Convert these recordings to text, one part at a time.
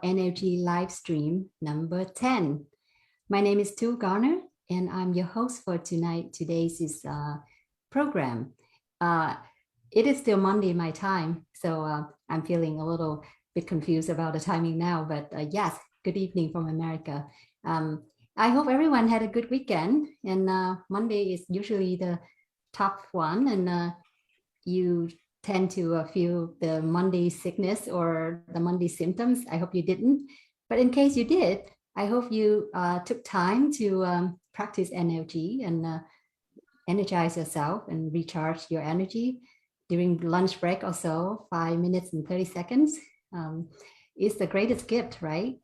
NLG live stream number 10. My name is Tu Garner, and I'm your host for today's program. It is still Monday my time, so I'm feeling a little bit confused about the timing now, but yes, good evening from America. I hope everyone had a good weekend, and Monday is usually the tough one, and you tend to feel the Monday sickness or the Monday symptoms. I hope you didn't, but in case you did, I hope you took time to practice NLG and energize yourself and recharge your energy during lunch break or so. 5 minutes and 30 seconds is the greatest gift, right?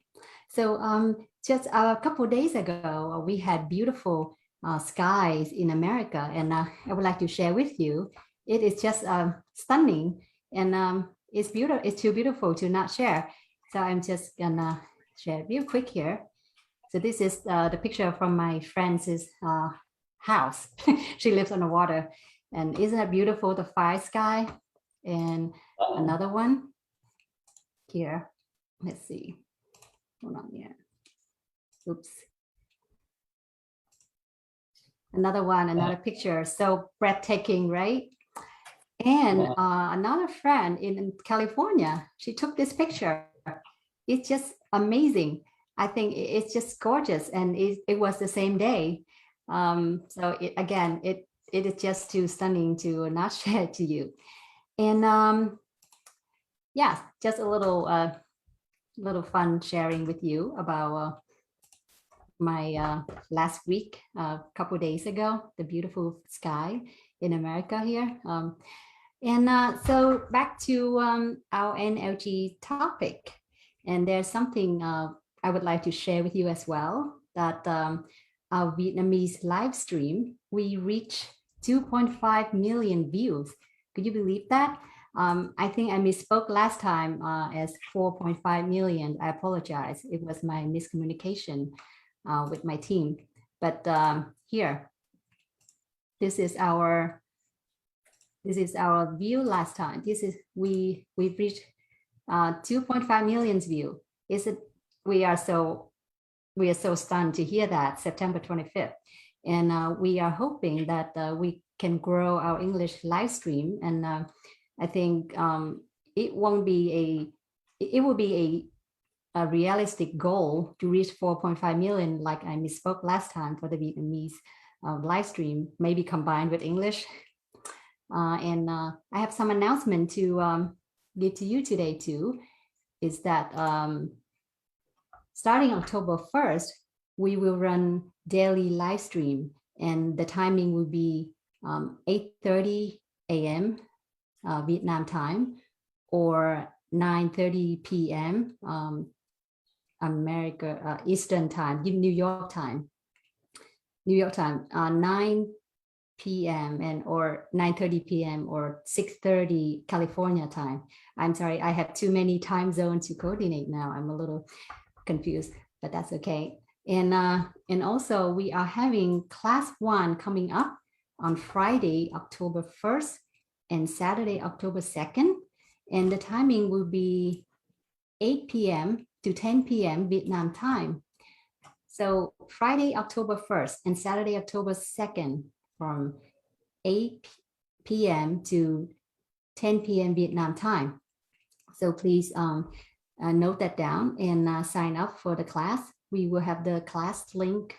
So just a couple of days ago, we had beautiful skies in America, and I would like to share with you. It is just stunning, and it's beautiful. It's too beautiful to not share. So I'm just gonna share real quick here. So this is the picture from my friend's house. She lives on the water, and isn't it beautiful? The fire sky, and another one here. Let's see. Hold on here. Oops. Another one, another picture. So breathtaking, right? And another friend in California, she took this picture. It's just amazing. I think it's just gorgeous, and it was the same day. So it is just too stunning to not share to you. And yeah, just a little fun sharing with you about my last week, a couple of days ago, the beautiful sky in America here. So back to our NLG topic, and there's something I would like to share with you as well, that our Vietnamese live stream, we reached 2.5 million views. Could you believe that? I think I misspoke last time as 4.5 million. I apologize. It was my miscommunication with my team. But here, this is our view last time. We've reached 2.5 million view. We are so stunned to hear that, September 25th, and we are hoping that we can grow our English live stream. And I think it will be a realistic goal to reach 4.5 million, like I misspoke last time for the Vietnamese live stream, maybe combined with English. I have some announcement to give to you today too, is that starting October 1st, we will run daily live stream, and the timing will be 8:30 a.m. Vietnam time, or 9:30 p.m. America Eastern time, New York time, 9 p.m. and or 9:30 p.m. or 6:30 California time. I'm sorry, I have too many time zones to coordinate now. I'm a little confused, but that's okay. And also we are having class 1 coming up on Friday, October 1st and Saturday, October 2nd. And the timing will be 8 p.m. to 10 p.m. Vietnam time. So Friday, October 1st and Saturday, October 2nd, from 8 p.m. to 10 p.m. Vietnam time. So please note that down and sign up for the class. We will have the class link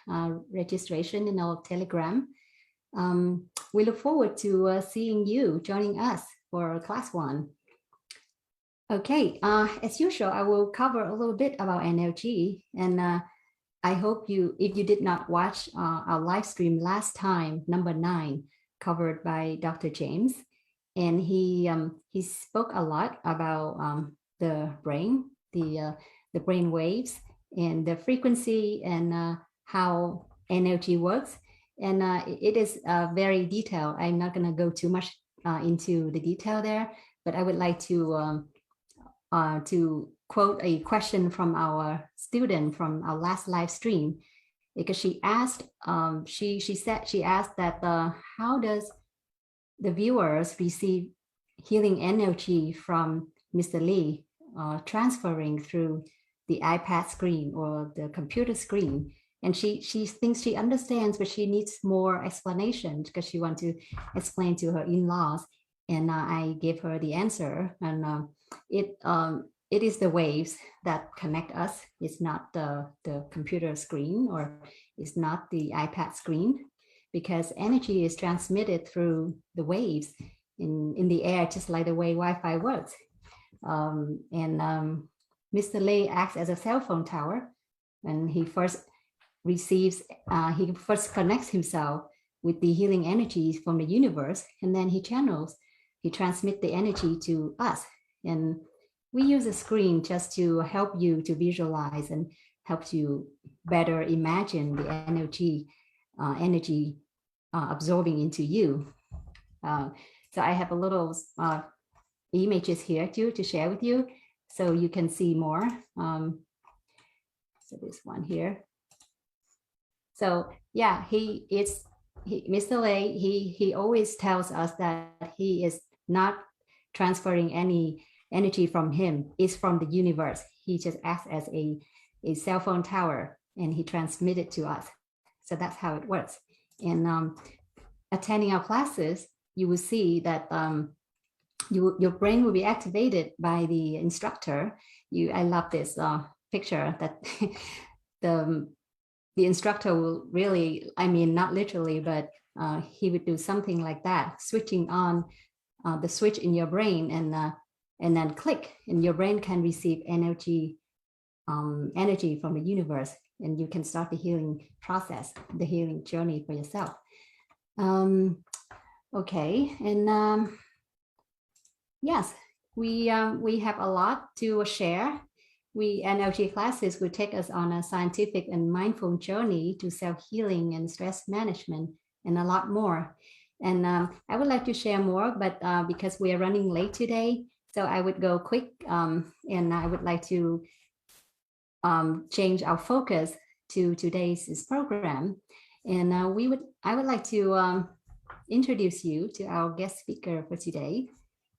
registration in our Telegram. We look forward to seeing you joining us for class 1. Okay, as usual, I will cover a little bit about NLG, and I hope if you did not watch our live stream last time, number 9, covered by Dr. James, and he spoke a lot about the brain, the brain waves, and the frequency, and how energy works. And it is very detailed. I'm not going to go too much into the detail there, but I would like to quote a question from our student from our last live stream, because she asked, she asked that how does the viewers receive healing energy from Mr. Lee transferring through the iPad screen or the computer screen. And she thinks she understands, but she needs more explanation because she wants to explain to her in-laws. And I gave her the answer. And it is the waves that connect us. It's not the computer screen, or it's not the iPad screen, because energy is transmitted through the waves in the air, just like the way Wi-Fi works. Mr. Lei acts as a cell phone tower, and he first connects himself with the healing energies from the universe, and then he transmits the energy to us. And we use a screen just to help you to visualize and help you better imagine the energy absorbing into you. So I have a little images here too to share with you, so you can see more. So this one here. So yeah, Mr. Lei, he always tells us that he is not transferring any energy from him. It's from the universe. He just acts as a cell phone tower, and he transmits it to us. So that's how it works. And attending our classes, you will see that your brain will be activated by the instructor. I love this picture that the instructor will really, I mean, not literally, but he would do something like that, switching on the switch in your brain, and then click, and your brain can receive energy from the universe, and you can start the healing process, the healing journey for yourself. Okay, and yes, we have a lot to share. NLG classes will take us on a scientific and mindful journey to self-healing and stress management, and a lot more. And I would like to share more, but because we are running late today, so I would go quick, and I would like to change our focus to today's program. And I would like to introduce you to our guest speaker for today,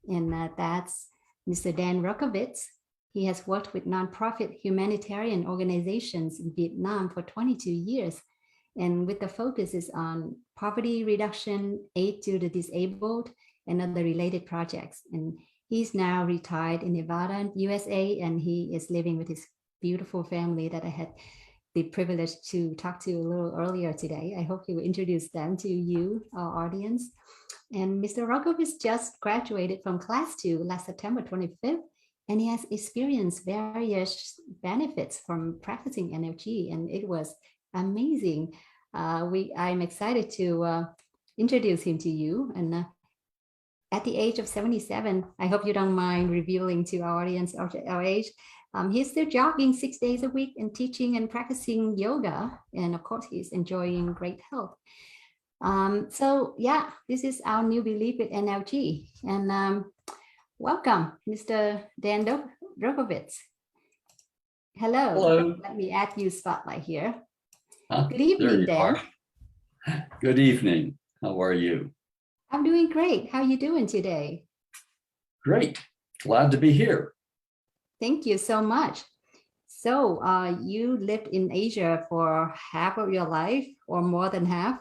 and that's Mr. Dan Rocovits. He has worked with nonprofit humanitarian organizations in Vietnam for 22 years, and with the focus is on poverty reduction, aid to the disabled, and other related projects. And he's now retired in Nevada, USA, and he is living with his beautiful family that I had the privilege to talk to a little earlier today. I hope he will introduce them to you, our audience. And Mr. Rocovits just graduated from class 2 last September 25th, and he has experienced various benefits from practicing NLG, and it was amazing. I'm excited to introduce him to you. And at the age of 77, I hope you don't mind revealing to our audience our age. He's still jogging 6 days a week and teaching and practicing yoga. And of course, he's enjoying great health. So yeah, this is our new belief with NLG. And welcome, Mr. Dan Rocovits. Hello. Hello. Let me add you spotlight here. Huh? Good evening, Dan. Good evening. How are you? I'm doing great. How are you doing today? Great. Glad to be here. Thank you so much. So you lived in Asia for half of your life, or more than half.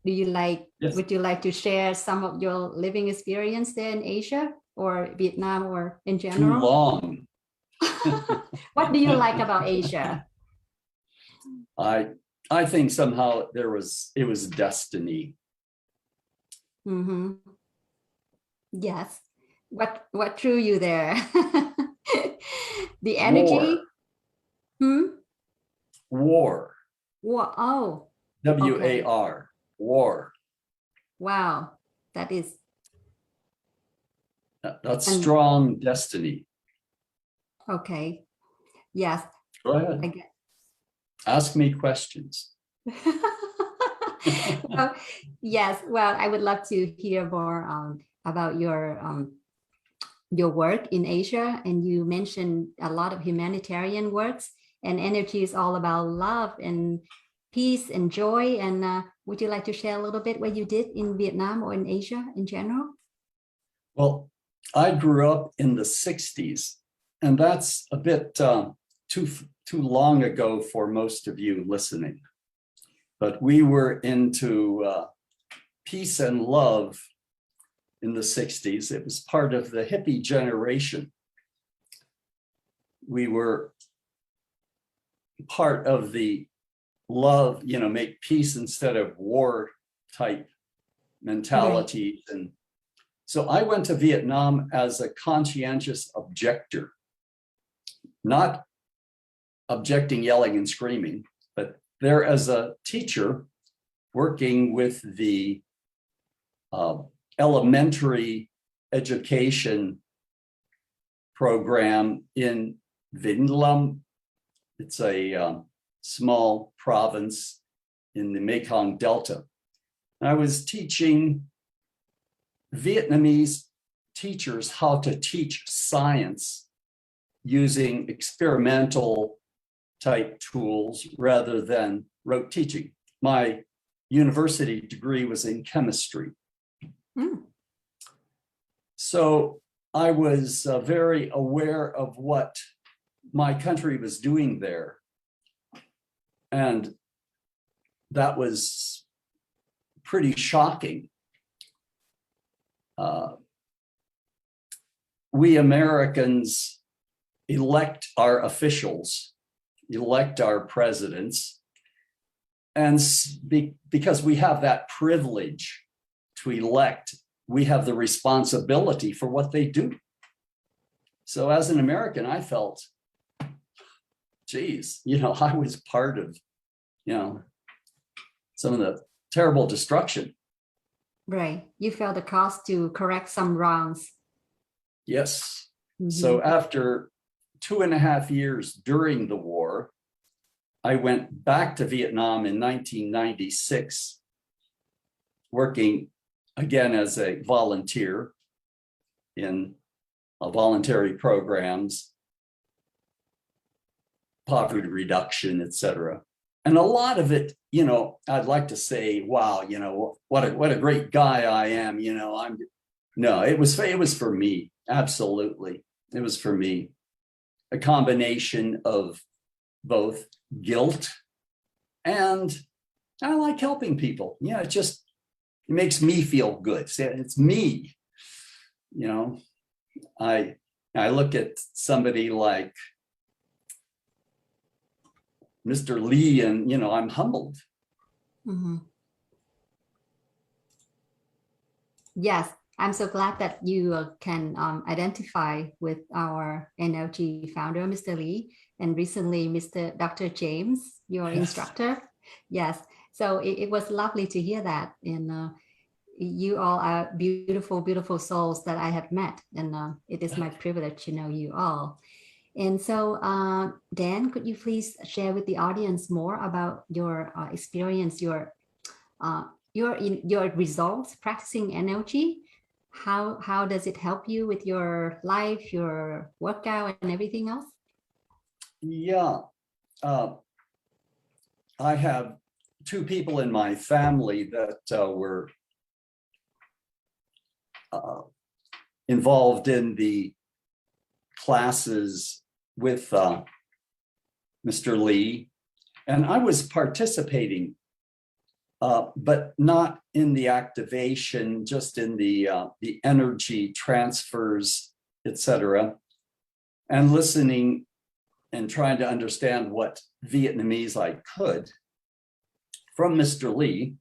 Do you like, yes. Would you like to share some of your living experience there in Asia or Vietnam or in general? Too long. What do you like about Asia? I think somehow it was destiny. Mm-hmm. Yes. What drew you there? The energy? War. War. Oh. W-A-R. Okay. War. Wow. That's strong destiny. Okay. Yes. Go ahead. Ask me questions. Well, yes. Well, I would love to hear more about your work in Asia. And you mentioned a lot of humanitarian works, and energy is all about love and peace and joy. And would you like to share a little bit what you did in Vietnam or in Asia in general? Well, I grew up in the 60s And that's a bit too long ago for most of you listening. But we were into peace and love in the 60s. It was part of the hippie generation. We were part of the love, make peace instead of war type mentality. Right. And so I went to Vietnam as a conscientious objector, not objecting, yelling, and screaming, but there as a teacher working with the elementary education program in Vĩnh Long. It's a small province in the Mekong Delta. I was teaching Vietnamese teachers how to teach science using experimental type tools rather than rote teaching. My university degree was in chemistry. So I was very aware of what my country was doing there. And that was pretty shocking. We Americans elect our officials, elect our presidents, and because we have that privilege to elect, we have the responsibility for what they do. So as an American, I felt, geez, I was part of, some of the terrible destruction. Right. You felt the cost to correct some wrongs. Yes. Mm-hmm. So after 2.5 years during the war, I went back to Vietnam in 1996, working again as a volunteer in voluntary programs, poverty reduction, etc. And a lot of it, I'd like to say, wow, what a great guy I am. It was for me. Absolutely. It was for me. A combination of both guilt and I like helping people. It makes me feel good. It's me. I look at somebody like Mr. Lee, and I'm humbled. Mm-hmm. Yes, I'm so glad that you can identify with our NLG founder, Mr. Lee, and recently Dr. James, your instructor. Yes, so it was lovely to hear that. And you all are beautiful, beautiful souls that I have met, and it is my privilege to know you all. And so, Dan, could you please share with the audience more about your experience, your results practicing NLG? How does it help you with your life, your workout, and everything else? Yeah, I have 2 people in my family that were involved in the classes with Mr. Lee, and I was participating, but not in the activation, just in the energy transfers, etc., and listening and trying to understand what Vietnamese I could from Mr. Lee.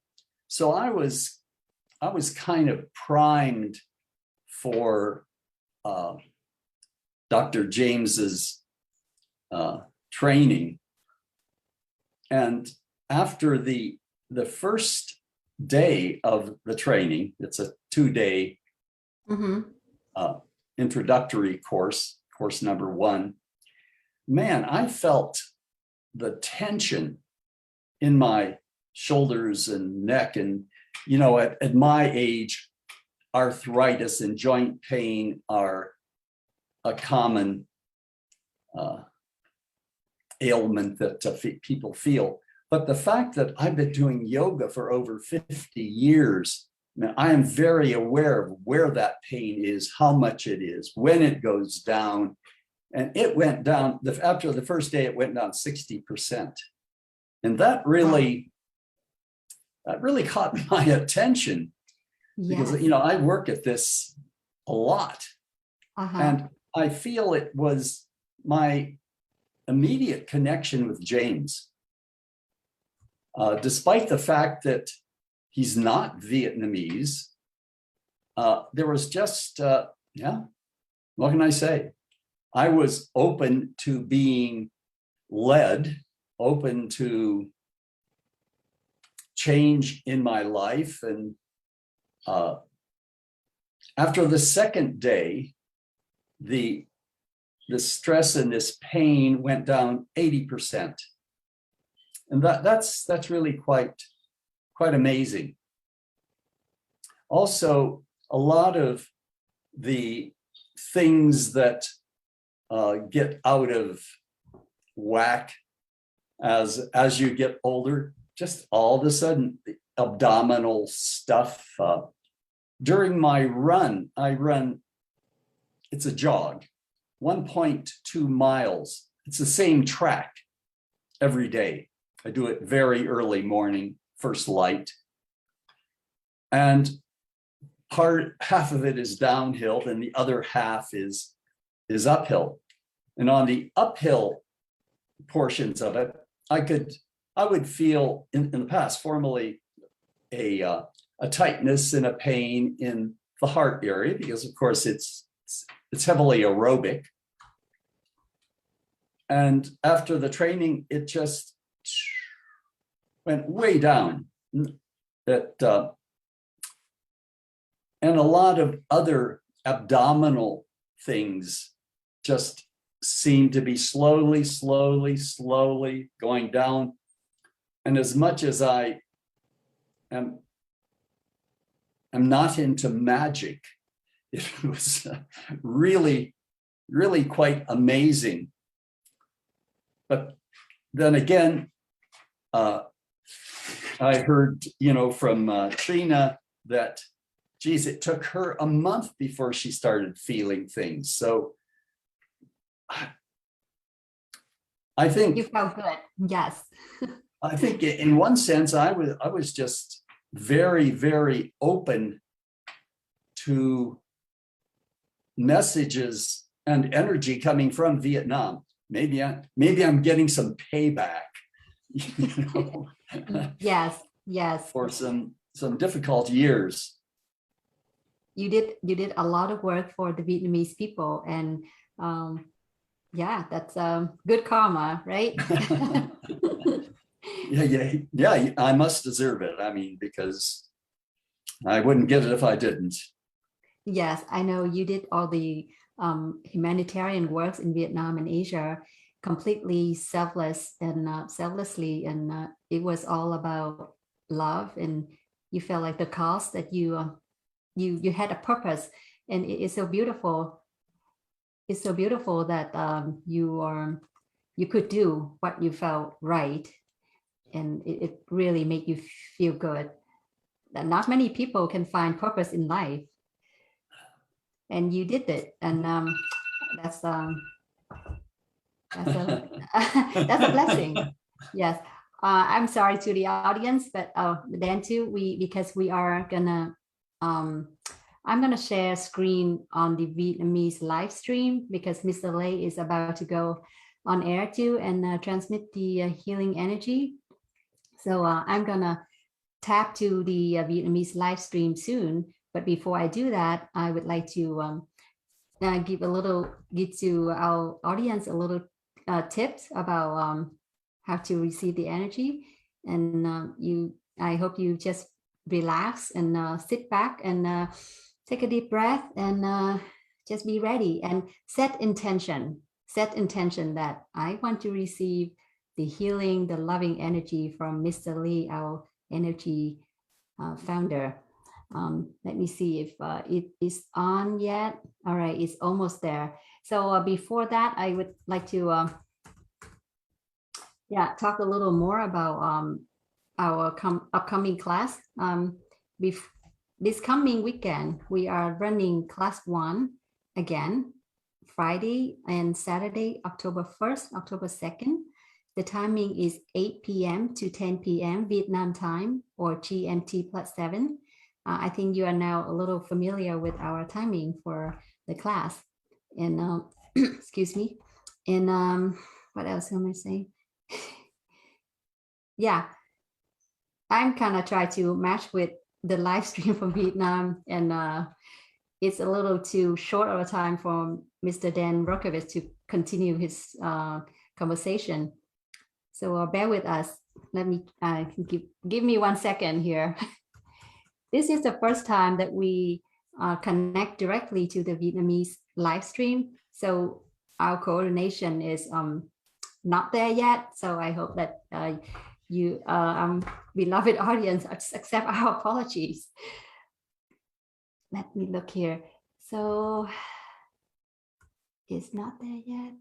So I was kind of primed for Dr. James's training. And after the first day of the training, it's a 2-day introductory course number 1, man, I felt the tension in my shoulders and neck. And, at my age, arthritis and joint pain are a common ailment that people feel. But the fact that I've been doing yoga for over 50 years, I am very aware of where that pain is, how much it is, when it goes down, And it went down, after the first day, it went down 60%. And that really caught my attention because, Yes. you know, I work at this a lot. And I feel it was my immediate connection with James. Despite the fact that he's not Vietnamese, there was just, yeah, what can I say? I was open to being led, open to change in my life. And after the second day, the stress and this pain went down 80%. And that's really quite amazing. Also, a lot of the things that get out of whack as you get older, just all of a sudden, the abdominal stuff. During my run, it's a jog, 1.2 miles. It's the same track every day. I do it very early morning, first light. And half of it is downhill and the other half is uphill. And on the uphill portions of it, I would feel in the past formerly a tightness and a pain in the heart area, because of course it's heavily aerobic. And after the training, it just went way down. And a lot of other abdominal things just seem to be slowly going down. And as much as I am not into magic, it was really quite amazing. But then again, I heard, you know, from Trina that, geez, it took her a month before she started feeling things. So I think You felt good. Yes. I think in one sense, I was just very open to messages and energy coming from Vietnam. Maybe I'm getting some payback, you know, Yes. for some difficult years. You did a lot of work for the Vietnamese people, and yeah, that's good karma, right? Yeah, I must deserve it. I mean, because I wouldn't get it if I didn't. Yes, I know you did all the humanitarian works in Vietnam and Asia completely selflessly, and it was all about love, and you felt like the cause that you had a purpose, and it's so beautiful. It's so beautiful that you could do what you felt right, and it really made you feel good. That not many people can find purpose in life, and you did it, and that's a that's a blessing. Yes. I'm sorry to the audience, but then too, because we are gonna I'm gonna share screen on the Vietnamese live stream, because Mr. Lay is about to go on air too and transmit the healing energy. So I'm gonna tap to the Vietnamese live stream soon. But before I do that, I would like to give to our audience a little tips about how to receive the energy. And I hope you just relax and sit back and take a deep breath and just be ready and set intention that I want to receive the healing, the loving energy from Mr. Lee, our energy founder. Let me see if it is on yet. All right, it's almost there. So before that, I would like to talk a little more about our upcoming class. This coming weekend, we are running class 1 again Friday and Saturday, October 1st, October 2nd. The timing is 8 p.m. to 10 p.m. Vietnam time or GMT +7. I think you are now a little familiar with our timing for the class. And excuse me. And what else am I saying? Yeah, I'm kind of trying to match with the live stream from Vietnam, and it's a little too short of a time for Mr. Dan Rocovits to continue his conversation. So bear with us. Let me give me 1 second here. This is the first time that we connect directly to the Vietnamese live stream. So our coordination is not there yet. So I hope that you, beloved audience, accept our apologies. Let me look here. So it's not there yet.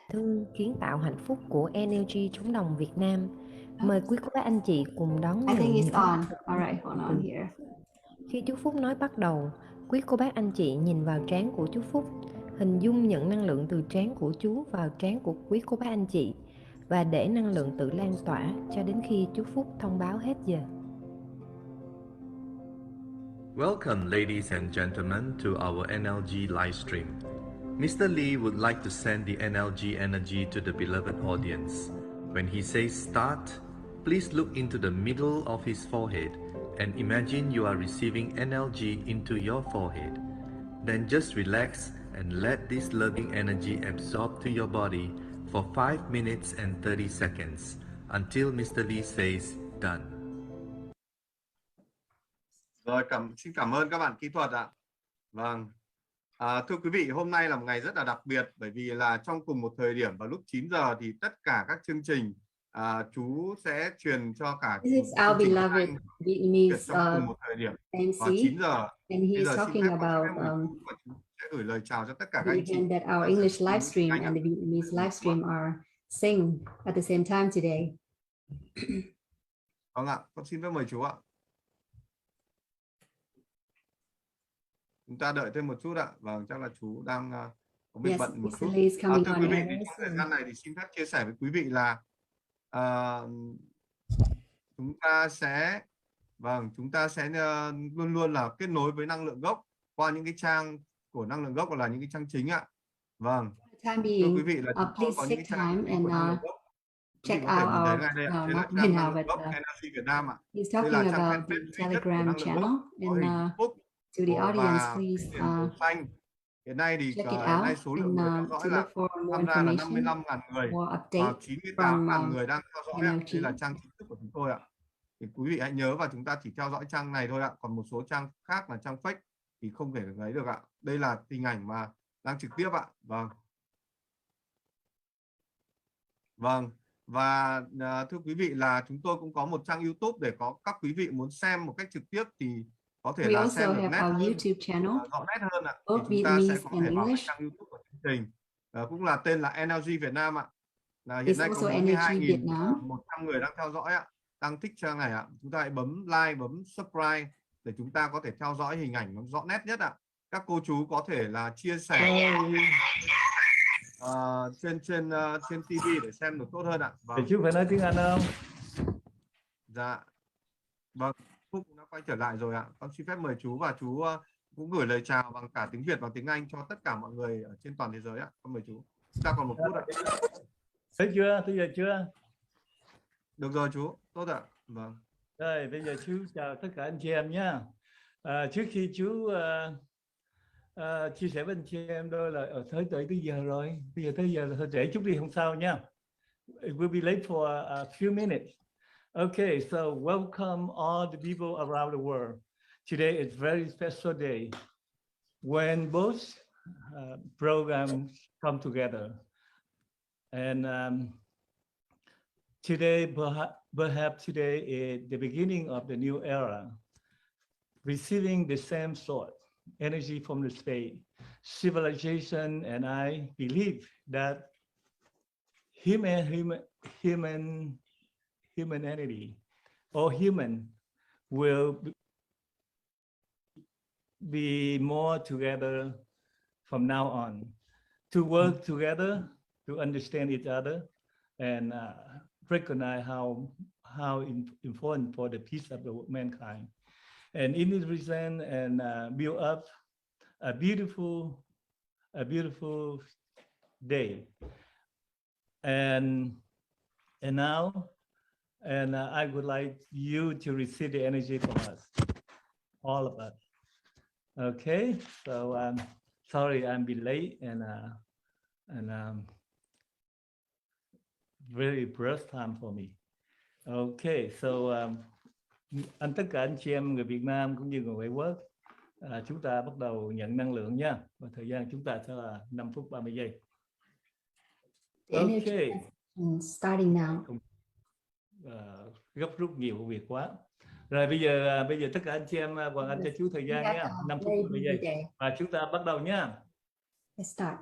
Thư kiến tạo hạnh phúc của NLG Trống đồng Việt Nam. Mời quý cô bác anh chị cùng đón I nhận think it's những on. All right, hold on here. Khi chú Phúc nói bắt đầu, quý cô bác anh chị nhìn vào trán của chú Phúc, hình dung nhận năng lượng từ trán của chú vào trán của quý cô bác anh chị và để năng lượng tự lan tỏa cho đến khi chú Phúc thông báo hết giờ. Welcome, ladies and gentlemen, to our NLG live stream. Mr. Lee would like to send the NLG energy to the beloved audience. When he says start, please look into the middle of his forehead and imagine you are receiving NLG into your forehead. Then just relax and let this loving energy absorb to your body for 5 minutes and 30 seconds until Mr. Lee says done. Rồi, xin cảm ơn các bạn kỹ thuật ạ. Vâng. Thưa quý vị, hôm nay là một ngày rất là đặc biệt bởi vì là trong cùng một thời điểm vào lúc 9 giờ thì tất cả các chương trình chú sẽ truyền cho cả This is our beloved Vietnamese cùng một thời điểm vào MC, 9 giờ. and he is talking about sẽ gửi lời chào cho tất cả các the anh chị. event that our English live stream and the Vietnamese live stream are sing at the same time today. Vâng ạ, con xin phép mời chú ạ. Chúng ta đợi thêm một chút ạ. Vâng, chắc là chú đang có việc bận một chút. Thưa quý vị, thì trong thời gian này thì xin phép chia sẻ với quý vị là chúng ta sẽ luôn luôn là kết nối với năng lượng gốc qua những cái trang của năng lượng gốc, là những cái trang chính ạ. Vâng. Thưa quý vị là chúng tôi có những cái trang chính của năng lượng gốc. Check out our not right now, but he's talking about the Telegram channel, and to the audience, please hiện nay thì check it hiện nay out số lượng người theo dõi là tham gia là 55.000 người và 98.000 người đang theo dõi ạ. Đây là trang chính thức của chúng tôi ạ. Thì quý vị hãy nhớ và chúng ta chỉ theo dõi trang này thôi ạ. Còn một số trang khác là trang fake thì không thể lấy được ạ. Đây là hình ảnh mà đang trực tiếp ạ. Vâng. Vâng. Và thưa quý vị là chúng tôi cũng có một trang YouTube để có các quý vị muốn xem một cách trực tiếp thì có thể là xem được nét hơn, rõ nét hơn ạ. Thì chúng ta sẽ có thể vào cái trang YouTube của chương trình, cũng là tên là NLG Việt Nam ạ. Hiện nay có 42.100 người đang theo dõi ạ, đang thích trang này ạ. Chúng ta hãy bấm like, bấm subscribe để chúng ta có thể theo dõi hình ảnh nó rõ nét nhất ạ. Các cô chú có thể là chia sẻ trên TV để xem được tốt hơn ạ. Vâng. Chú phải nói tiếng Anh không? Dạ. Vâng, Phúc đã quay trở lại rồi ạ. Con xin phép mời chú, và chú cũng gửi lời chào bằng cả tiếng Việt và tiếng Anh cho tất cả mọi người ở trên toàn thế giới ạ. Con mời chú. Chúng ta còn một phút ạ. Thấy chưa? Bây giờ chưa? Được rồi chú. Tốt ạ. Vâng. Rồi, bây giờ chú chào tất cả anh chị em nhé. Trước khi chú chia sẻ với anh chị em đôi là tới giờ rồi. Bây giờ tới giờ là hơi trễ chút đi, không sao nha. It will be late for a few minutes. Okay, so welcome all the people around the world. Today is very special day when both programs come together. And today, perhaps today is the beginning of the new era, receiving the same sort energy from the space. Civilization, and I believe that humanity or human will be more together from now on. to work together, to understand each other, and recognize how important for the peace of the mankind. And in this reason, and build up a beautiful day. And now, and I would like you to receive the energy from us, all of us. Okay, so sorry I'm been late, and very first time for me. Okay, so tất cả anh chị em người Việt Nam cũng như người ngoại quốc, chúng ta bắt đầu nhận năng lượng nha. Và thời gian chúng ta sẽ là 5 phút 30 giây. Okay. Starting now. Gấp rút nhiều việc quá. Rồi bây giờ tất cả anh chị em Hoàng Anh cho chú thời gian nha, 5 phút 30 giây. Và chúng ta bắt đầu nha. Let's start.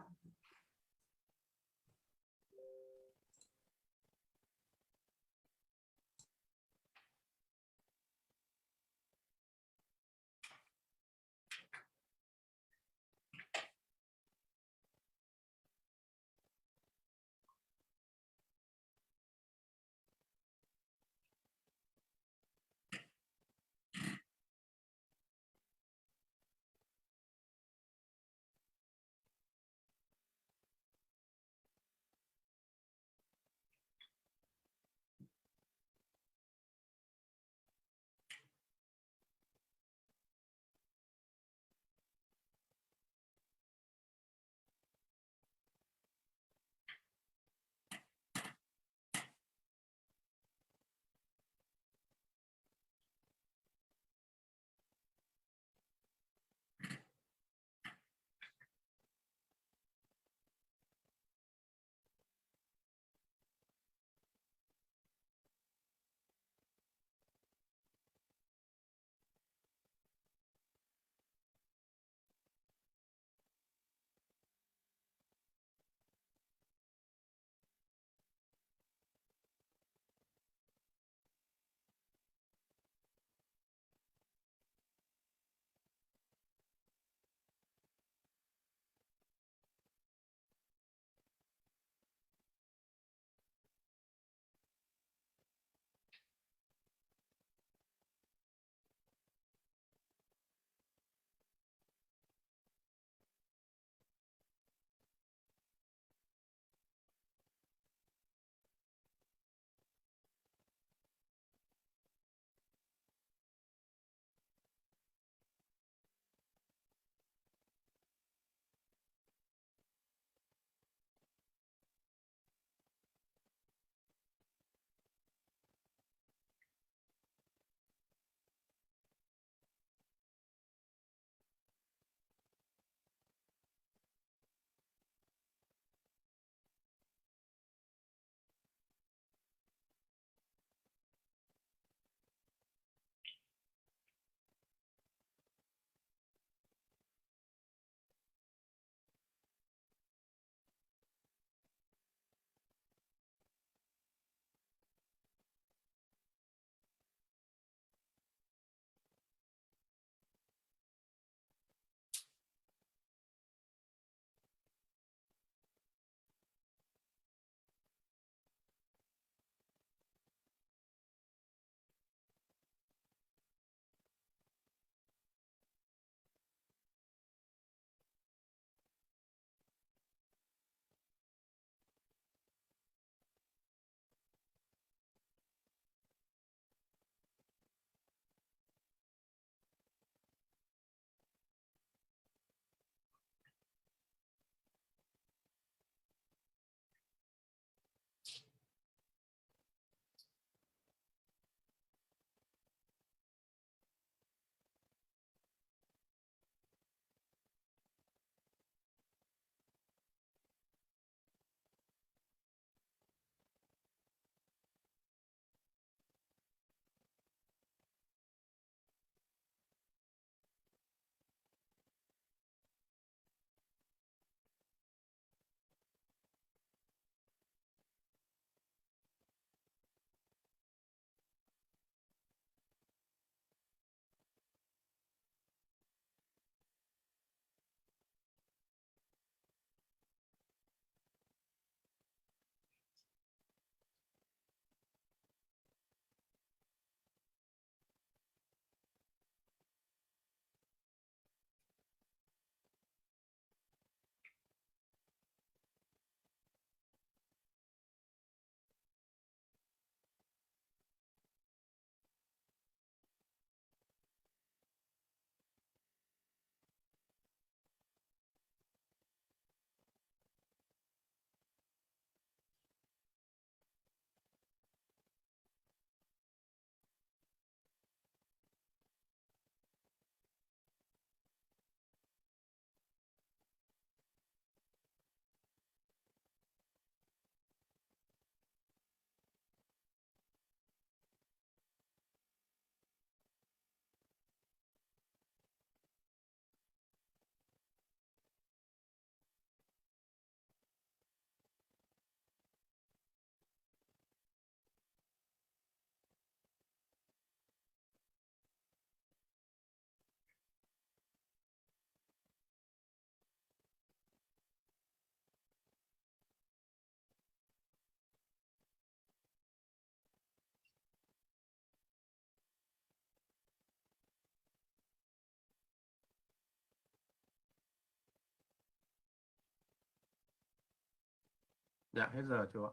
Dạ, hết giờ chú ạ.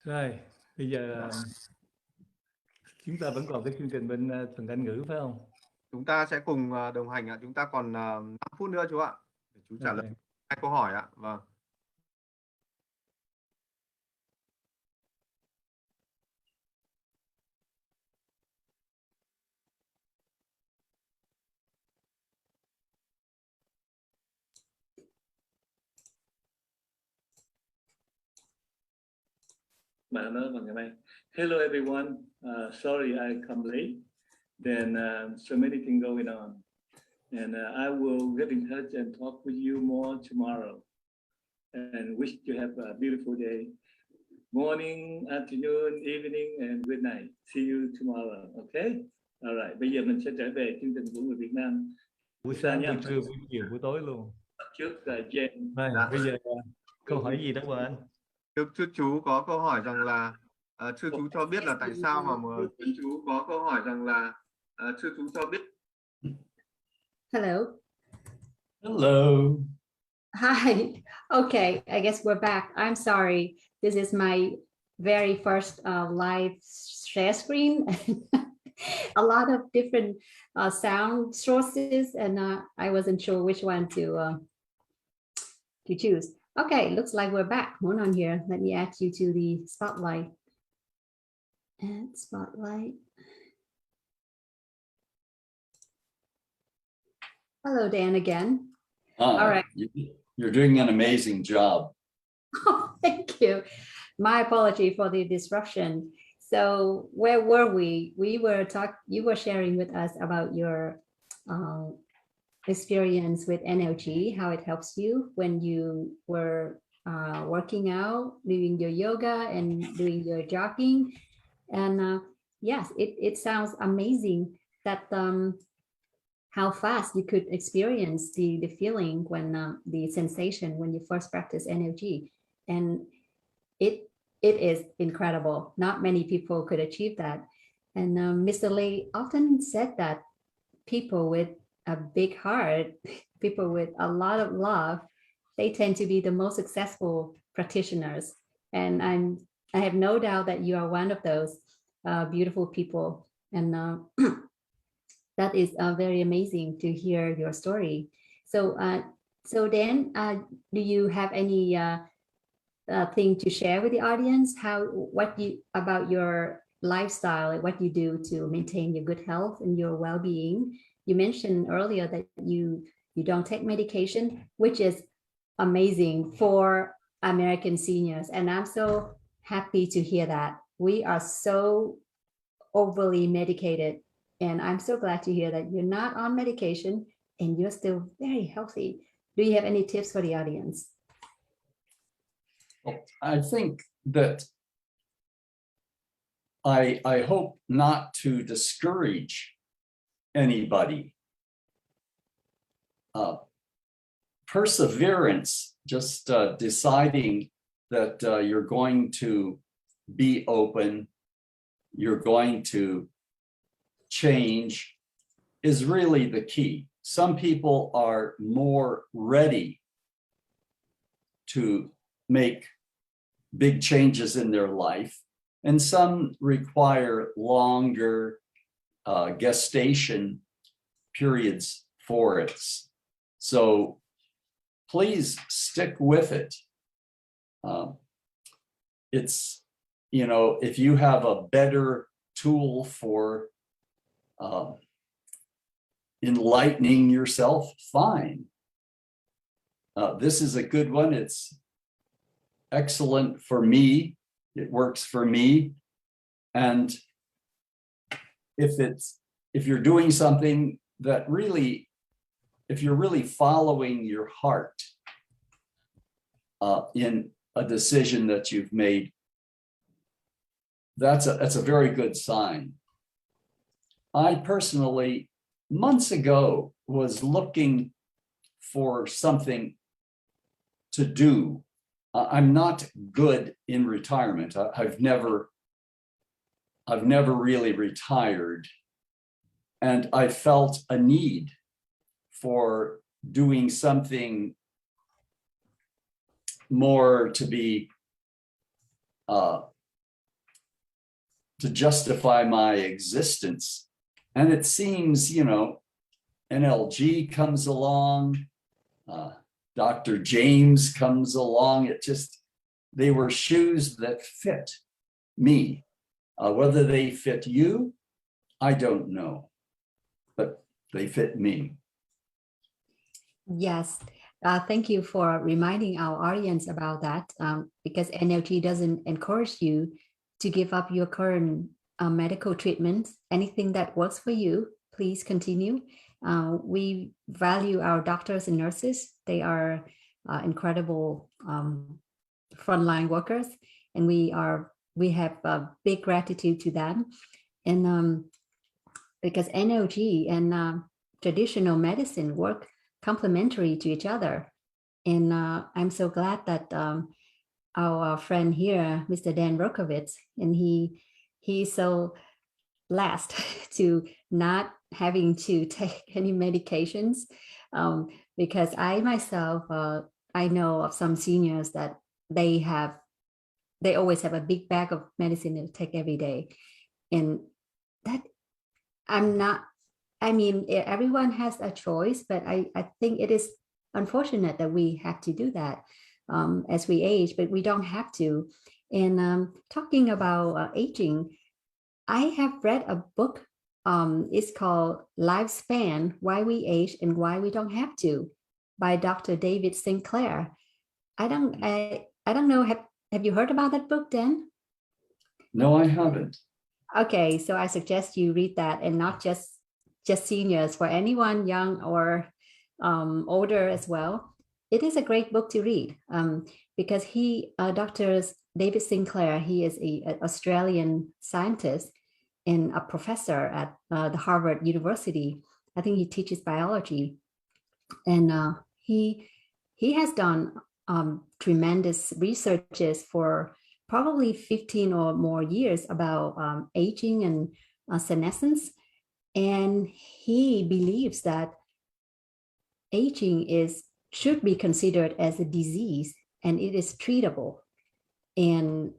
Rồi, bây giờ chúng ta vẫn còn cái chương trình bên phần Anh ngữ phải không? Chúng ta sẽ cùng đồng hành ạ. Chúng ta còn 5 phút nữa chú ạ. Để chú trả lời 2 câu hỏi ạ. Vâng. Bạn nói bằng ngày mai. Hello everyone. Sorry I come late. Then so many things going on. And I will get in touch and talk with you more tomorrow. And wish you have a beautiful day. Morning, afternoon, evening, and good night. See you tomorrow. Okay? Alright. Bây giờ mình sẽ trở về chương trình của người Việt Nam. Buổi sáng, buổi trưa, buổi chiều, buổi tối luôn. Trước Jen. Bây giờ câu hỏi gì đó của anh? Thưa chú có câu hỏi rằng là thưa chú cho biết là tại sao mà chú có câu hỏi rằng là thưa chú cho biết. Hello. Hello. Hi. Okay, I guess we're back. I'm sorry. This is my very first live share screen. A lot of different sound sources, and I wasn't sure which one to choose. Okay, looks like we're back. Hold on here. Let me add you to the spotlight. Add spotlight. Hello, Dan again. All right. You're doing an amazing job. Oh, thank you. My apology for the disruption. So where were we? You were sharing with us about your experience with NLG, how it helps you when you were working out, doing your yoga and doing your jogging. And yes, it sounds amazing that how fast you could experience the feeling when the sensation when you first practice NLG. And it is incredible. Not many people could achieve that. And Mr. Lee often said that people with a big heart, people with a lot of love, they tend to be the most successful practitioners. And I have no doubt that you are one of those beautiful people. And that is very amazing to hear your story. So, so Dan, do you have any thing to share with the audience? About your lifestyle, what you do to maintain your good health and your well-being? You mentioned earlier that you don't take medication, which is amazing for American seniors, and I'm so happy to hear that. We are so overly medicated, and I'm so glad to hear that you're not on medication and you're still very healthy. Do you have any tips for the audience? Well, I think that I hope not to discourage anybody. Perseverance, just deciding that you're going to be open, you're going to change, is really the key. Some people are more ready to make big changes in their life, and some require longer gestation periods for it. So please stick with it. It's, you know, if you have a better tool for enlightening yourself, fine. This is a good one. It's excellent for me. It works for me. And if you're doing something that really, if you're really following your heart in a decision that you've made, that's a very good sign. I personally, months ago, was looking for something to do. I'm not good in retirement. I've never really retired, and I felt a need for doing something more to be to justify my existence. And it seems, you know, NLG comes along, Dr. James comes along. It just, they were shoes that fit me. Whether they fit you, I don't know, but they fit me. Yes, thank you for reminding our audience about that, because NLG doesn't encourage you to give up your current medical treatments. Anything that works for you, please continue. We value our doctors and nurses. They are incredible frontline workers, and we have big gratitude to them. And because NLG and traditional medicine work complementary to each other. And I'm so glad that our friend here, Mr. Dan Rocovits, and he's so blessed to not having to take any medications, because I myself, I know of some seniors that they always have a big bag of medicine to take every day. And that I mean, everyone has a choice, but I think it is unfortunate that we have to do that as we age, but we don't have to. And talking about aging, I have read a book. It's called Lifespan: Why We Age and Why We Don't Have to, by Dr. David Sinclair. I don't know. Have you heard about that book, Dan? No, I haven't. Okay, so I suggest you read that, and not just seniors, for anyone young or older as well. It is a great book to read, because Dr. David Sinclair, he is an Australian scientist and a professor at the Harvard University. I think he teaches biology, and he has done tremendous researches for probably 15 or more years about aging and senescence. And he believes that aging should be considered as a disease, and it is treatable. And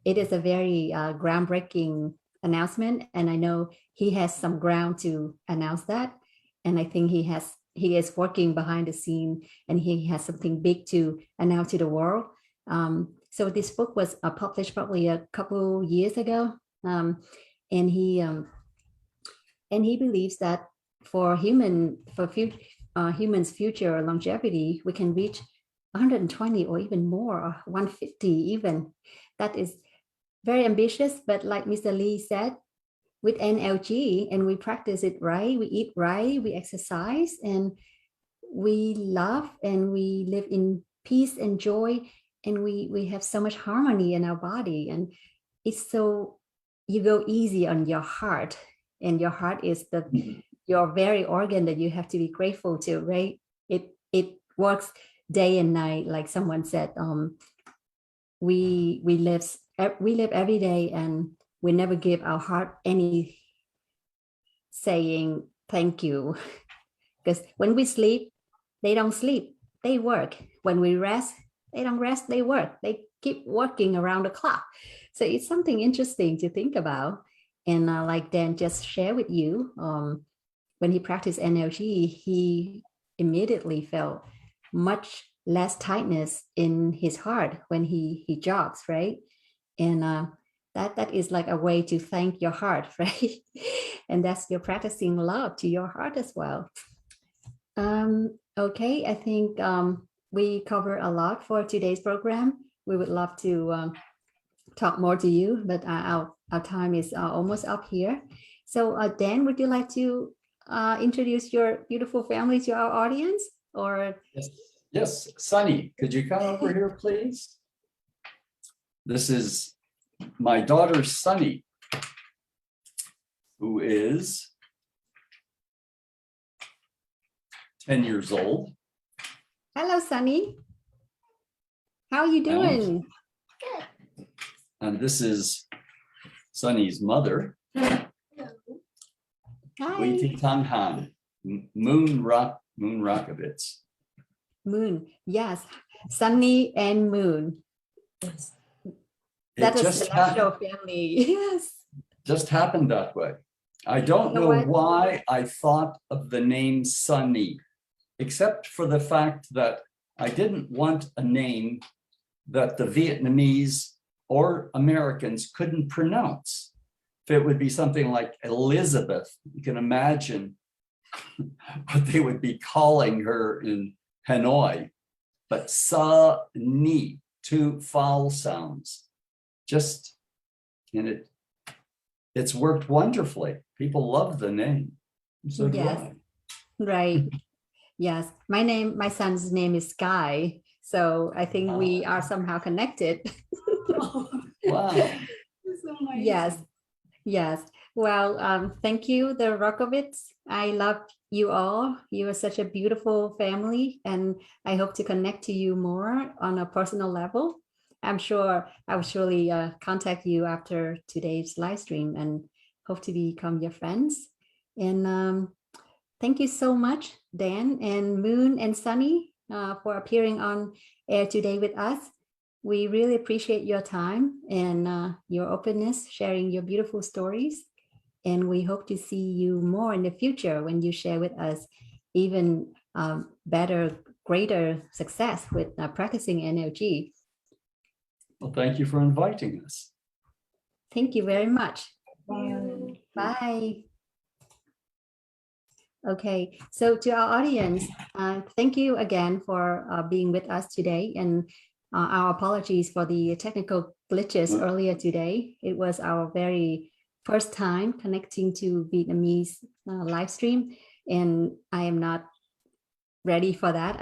it is a very groundbreaking announcement. And I know he has some ground to announce that. And I think he is working behind the scene, and he has something big to announce to the world. So this book was published probably a couple years ago. And he believes that for humans' future longevity, we can reach 120 or even more, or 150 even. That is very ambitious, but like Mr. Lee said, with NLG, and we practice it right, we eat right, we exercise, and we love, and we live in peace and joy, and we have so much harmony in our body. And it's so, you go easy on your heart, and your heart is your very organ that you have to be grateful to, right? It works day and night, like someone said. We live every day, and we never give our heart any saying thank you. Because when we sleep, they don't sleep, they work. When we rest, they don't rest, they work. They keep working around the clock. So it's something interesting to think about. And like Dan just shared with you, when he practiced NLG, he immediately felt much less tightness in his heart when he jogs, right? And that is like a way to thank your heart, right? And that's you're practicing love to your heart as well. Okay, I think we covered a lot for today's program. We would love to talk more to you, but our time is almost up here. So Dan, would you like to introduce your beautiful family to our audience? Or Yes, Sunny, could you come over here, please? This is my daughter, Sunny, who is 10 years old. Hello, Sunny. How are you doing? And this is Sunny's mother. Hi. Witi Tang Han, Moon Rock Moon Rocovits. Moon, yes, Sunny and Moon. That is celestial family. Yes. Just happened that way. I don't know why I thought of the name Sunny, except for the fact that I didn't want a name that the Vietnamese or Americans couldn't pronounce. If it would be something like Elizabeth, you can imagine what they would be calling her in Hanoi. But Sunny, two vowel sounds. Just, and it's worked wonderfully. People love the name. So yes, right. Yes, my son's name is Sky. So I think we are somehow connected. Wow. Yes, yes. Well, thank you, the Rocovits. I love you all. You are such a beautiful family, and I hope to connect to you more on a personal level. I'm sure I will surely contact you after today's live stream and hope to become your friends. And thank you so much, Dan and Moon and Sunny, for appearing on air today with us. We really appreciate your time and your openness, sharing your beautiful stories. And we hope to see you more in the future when you share with us even better, greater success with practicing NLG. Well, thank you for inviting us. Thank you very much. Bye. Okay, so to our audience, thank you again for being with us today, and our apologies for the technical glitches earlier today. It was our very first time connecting to Vietnamese live stream, and I am not ready for that.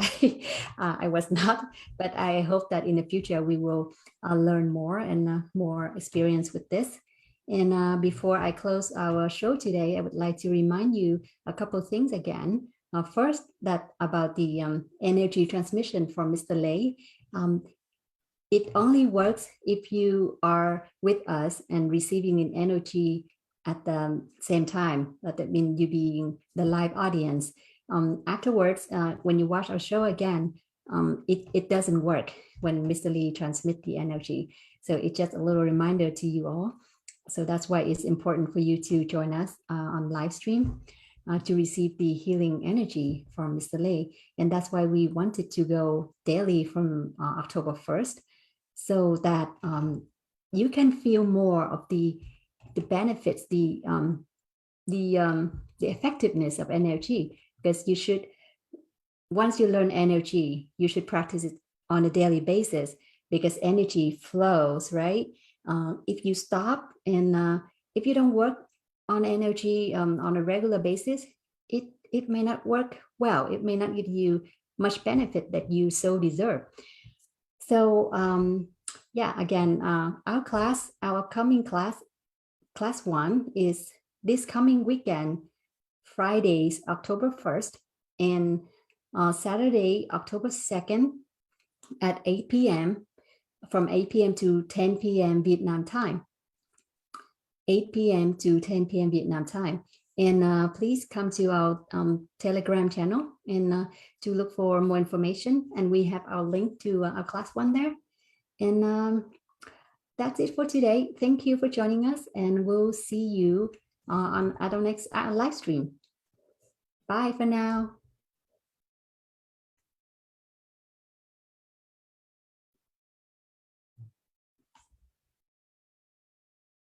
I was not, but I hope that in the future we will learn more and more experience with this. And before I close our show today, I would like to remind you a couple of things again. First, that about the energy transmission from Mr. Lei. It only works if you are with us and receiving an energy at the same time. That means you being the live audience. Afterwards, when you watch our show again, it doesn't work when Mr. Lee transmits the energy. So it's just a little reminder to you all. So that's why it's important for you to join us on live stream to receive the healing energy from Mr. Lee. And that's why we wanted to go daily from October 1st, so that you can feel more of the benefits, the effectiveness of energy. Because you should, once you learn energy, you should practice it on a daily basis, because energy flows, right? If you stop and if you don't work on energy on a regular basis, it may not work well. It may not give you much benefit that you so deserve. So yeah, again, our upcoming class 1 is this coming weekend, Fridays, October 1st, and Saturday, October 2nd at 8 p.m. from 8 p.m. to 10 p.m. Vietnam time. 8 p.m. to 10 p.m. Vietnam time. And please come to our Telegram channel and to look for more information. And we have our link to our class 1 there. And that's it for today. Thank you for joining us, and we'll see you at our next live stream. Bye for now.